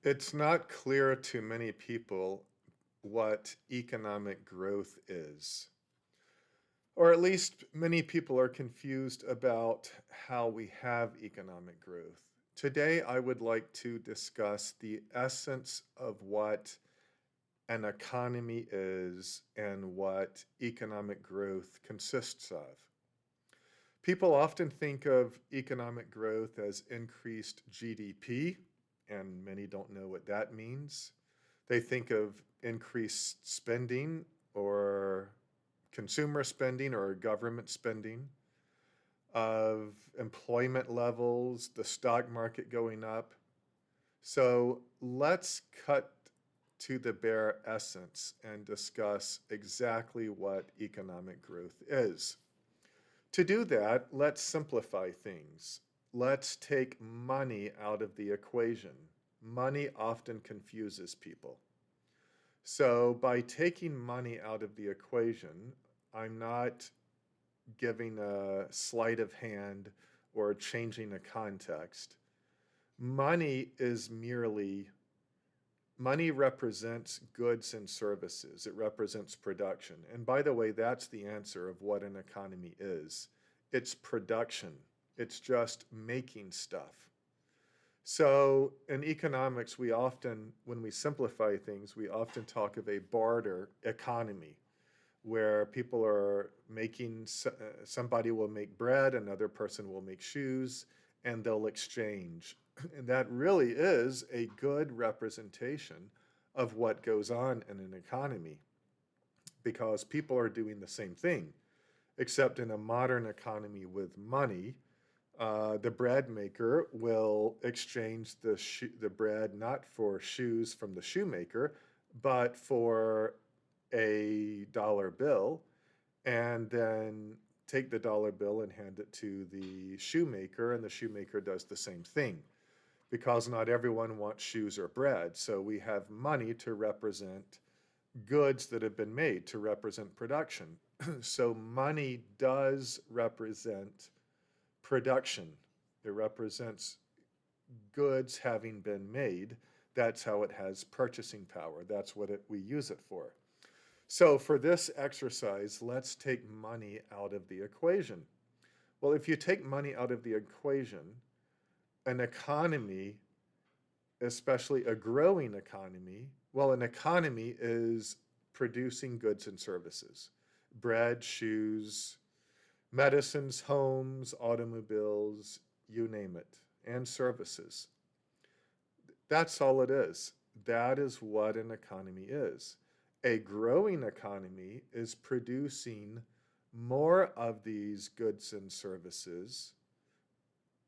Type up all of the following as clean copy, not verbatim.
It's not clear to many people what economic growth is, or at least many people are confused about how we have economic growth. Today, I would like to discuss the essence of what an economy is and what economic growth consists of. People often think of economic growth as increased GDP, and many don't know what that means. They think of increased spending or consumer spending or government spending, of employment levels, the stock market going up. So let's cut to the bare essence and discuss exactly what economic growth is. To do that, let's simplify things. Let's take money out of the equation. Money often confuses people. So by taking money out of the equation, I'm not giving a sleight of hand or changing a context. Money is merely, money represents goods and services. It represents production. And by the way, that's the answer of what an economy is. It's production. It's just making stuff. So in economics, we often, when we simplify things, we often talk of a barter economy where people are making, somebody will make bread, another person will make shoes, and they'll exchange. And that really is a good representation of what goes on in an economy because people are doing the same thing, except in a modern economy with money. The bread maker will exchange the bread not for shoes from the shoemaker, but for a dollar bill, and then take the dollar bill and hand it to the shoemaker, and the shoemaker does the same thing because not everyone wants shoes or bread. So we have money to represent goods that have been made, to represent production. So money does represent production. It represents goods having been made. That's how it has purchasing power. That's what we use it for. So for this exercise, let's take money out of the equation. Well, if you take money out of the equation, an economy, especially a growing economy, well, an economy is producing goods and services, bread, shoes, medicines, homes, automobiles, you name it, and services. That's all it is. That is what an economy is. A growing economy is producing more of these goods and services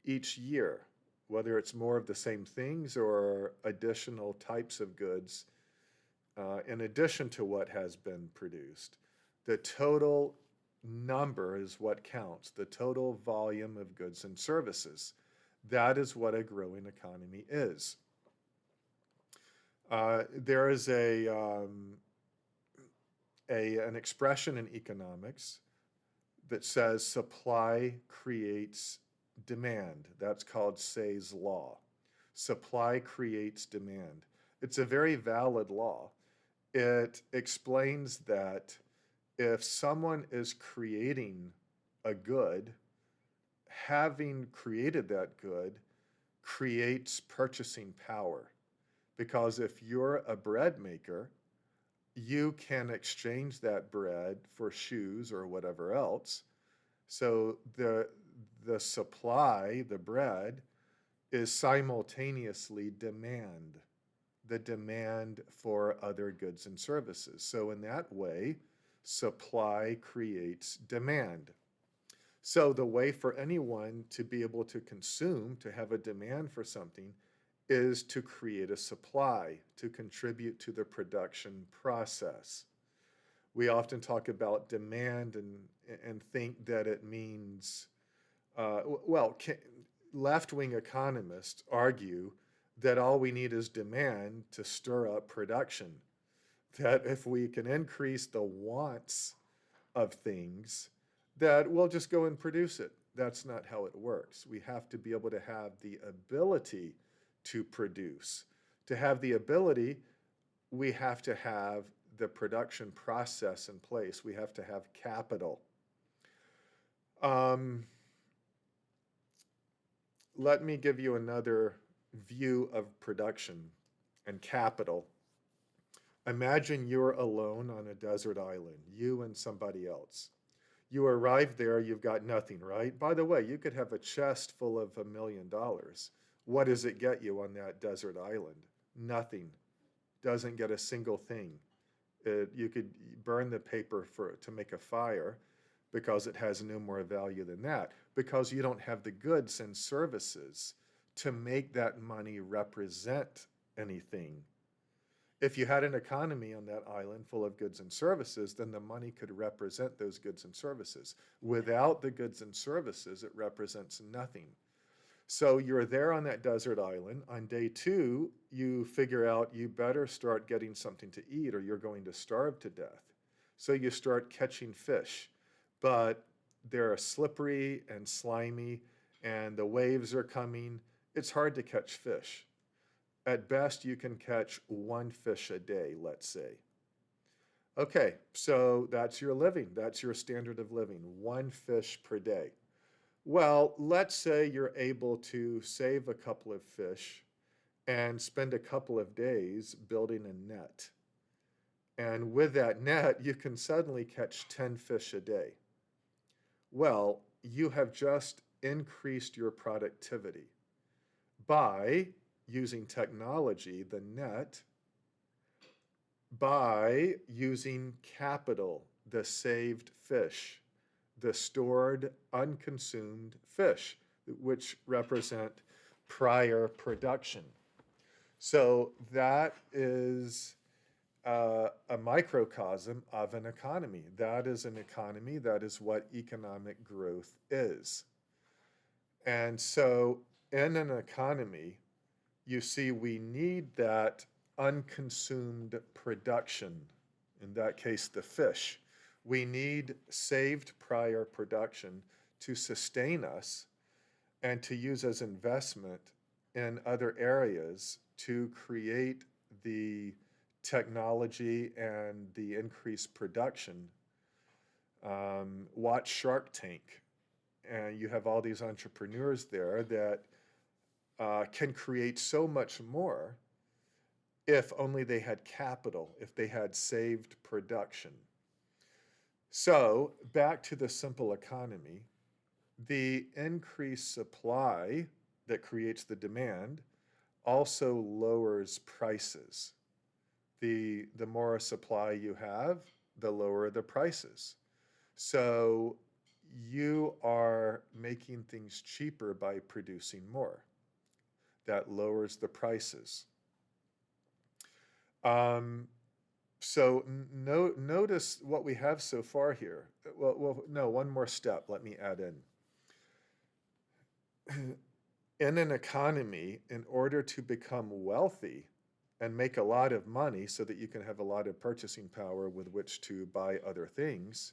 each year, whether it's more of the same things or additional types of goods in addition to what has been produced. The total number is what counts, the total volume of goods and services. That is what a growing economy is. There is an expression in economics that says supply creates demand. That's called Say's law. Supply creates demand. It's a very valid law. It explains that if someone is creating a good, having created that good creates purchasing power. Because if you're a bread maker, you can exchange that bread for shoes or whatever else. So the supply, the bread, is simultaneously demand, the demand for other goods and services. So in that way, supply creates demand. So the way for anyone to be able to consume, to have a demand for something, is to create a supply, to contribute to the production process. We often talk about demand and think that it means, well, left-wing economists argue that all we need is demand to stir up production. That if we can increase the wants of things, that we'll just go and produce it. That's not how it works. We have to be able to have the ability to produce, To have the ability, we have to have the production process in place. We have to have capital. Um, Let me give you another view of production and capital. Imagine you're alone on a desert island, you and somebody else. You arrive there, you've got nothing, right? By the way, you could have a chest full of $1 million. What does it get you on that desert island? Nothing. Doesn't get a single thing. You could burn the paper to make a fire because it has no more value than that, because you don't have the goods and services to make that money represent anything. If you had an economy on that island full of goods and services, then the money could represent those goods and services. Without the goods and services, it represents nothing. So you're there on that desert island. On day 2, you figure out you better start getting something to eat or you're going to starve to death. So you start catching fish, but they're slippery and slimy and the waves are coming. It's hard to catch fish. At best, you can catch 1 fish a day, let's say. Okay, so that's your living. That's your standard of living, 1 fish per day. Well, let's say you're able to save a couple of fish and spend a couple of days building a net. And with that net, you can suddenly catch 10 fish a day. Well, you have just increased your productivity by using technology, the net, by using capital, the saved fish, the stored, unconsumed fish, which represent prior production. So that is a microcosm of an economy. That is an economy. That is what economic growth is. And so in an economy, you see, we need that unconsumed production, in that case, the fish. We need saved prior production to sustain us and to use as investment in other areas to create the technology and the increased production. Watch Shark Tank, and you have all these entrepreneurs there that can create so much more if only they had capital, if they had saved production. So, back to the simple economy, the increased supply that creates the demand also lowers prices. The more supply you have, the lower the prices. So, you are making things cheaper by producing more. That lowers the prices. So notice what we have so far here. No, one more step. Let me add in. In an economy, in order to become wealthy and make a lot of money so that you can have a lot of purchasing power with which to buy other things,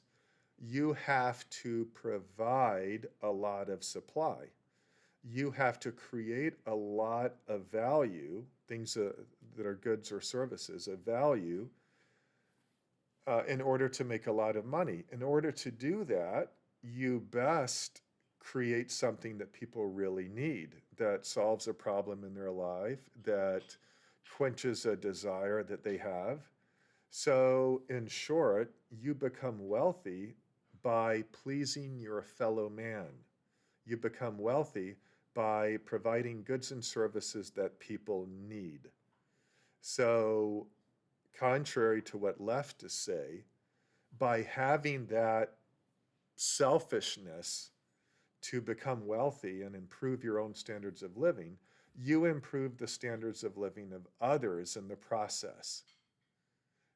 you have to provide a lot of supply. You have to create a lot of value, things that are goods or services of value, in order to make a lot of money. In order to do that, you best create something that people really need, that solves a problem in their life, that quenches a desire that they have. So, in short, you become wealthy by pleasing your fellow man. You become wealthy by providing goods and services that people need. So, contrary to what leftists say, by having that selfishness to become wealthy and improve your own standards of living, you improve the standards of living of others in the process.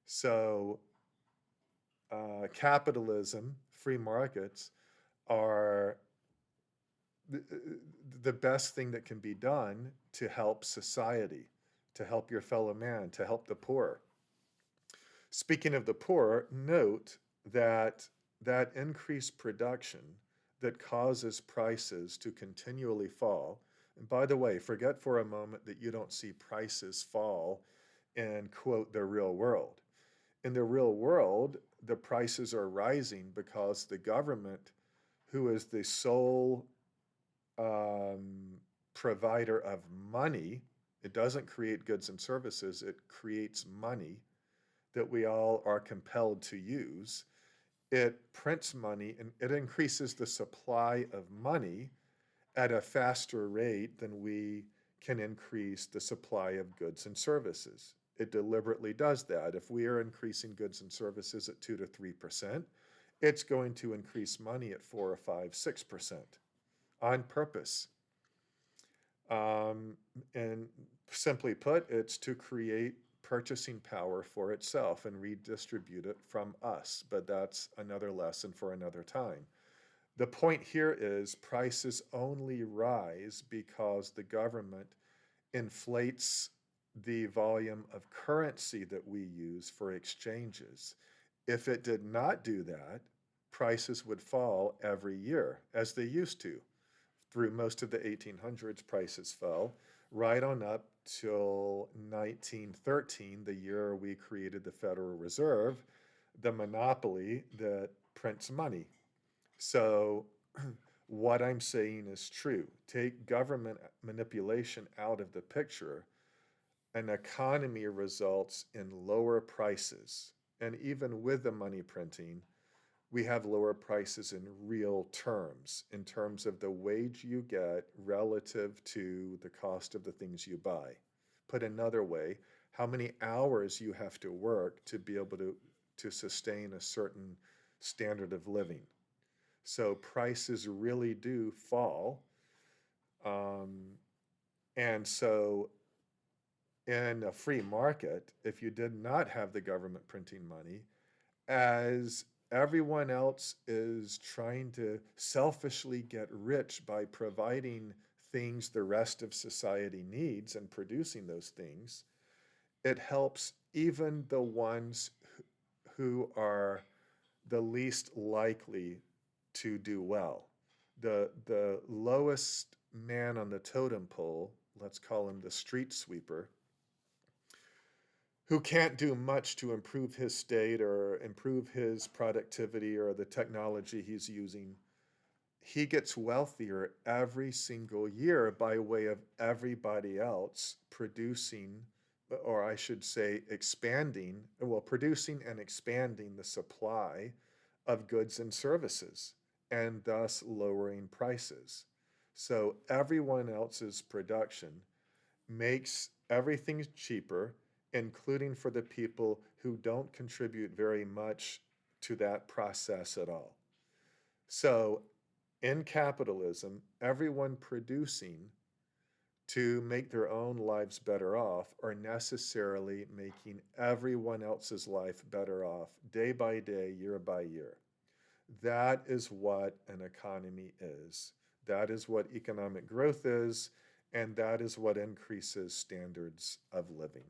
So, capitalism, free markets, are the best thing that can be done to help society, to help your fellow man, to help the poor. Speaking of the poor, note that that increased production that causes prices to continually fall, And by the way, forget for a moment that you don't see prices fall in, quote, the real world. In the real world, the prices are rising because the government, who is the sole um, provider of money, it doesn't create goods and services, it creates money that we all are compelled to use. It prints money and it increases the supply of money at a faster rate than we can increase the supply of goods and services. It deliberately does that. If we are increasing goods and services at 2 to 3%, it's going to increase money at 4 or 5, 6% on purpose. Um, and simply put, it's to create purchasing power for itself and redistribute it from us. But that's another lesson for another time. The point here is prices only rise because the government inflates the volume of currency that we use for exchanges. If it did not do that, prices would fall every year, as they used to. Through most of the 1800s, prices fell right on up till 1913, the year we created the Federal Reserve, the monopoly that prints money. So, what I'm saying is true. Take government manipulation out of the picture, an economy results in lower prices. And even with the money printing, we have lower prices in real terms, in terms of the wage you get relative to the cost of the things you buy. Put another way, how many hours you have to work to be able to sustain a certain standard of living. So prices really do fall. Um, and so in a free market, if you did not have the government printing money, as everyone else is trying to selfishly get rich by providing things the rest of society needs and producing those things, it helps even the ones who are the least likely to do well. The lowest man on the totem pole, let's call him the street sweeper, who can't do much to improve his state or improve his productivity or the technology he's using, he gets wealthier every single year by way of everybody else producing, or I should say, producing and expanding the supply of goods and services, and thus lowering prices. So everyone else's production makes everything cheaper, including for the people who don't contribute very much to that process at all. So in capitalism, everyone producing to make their own lives better off are necessarily making everyone else's life better off day by day, year by year. That is what an economy is. That is what economic growth is, and that is what increases standards of living.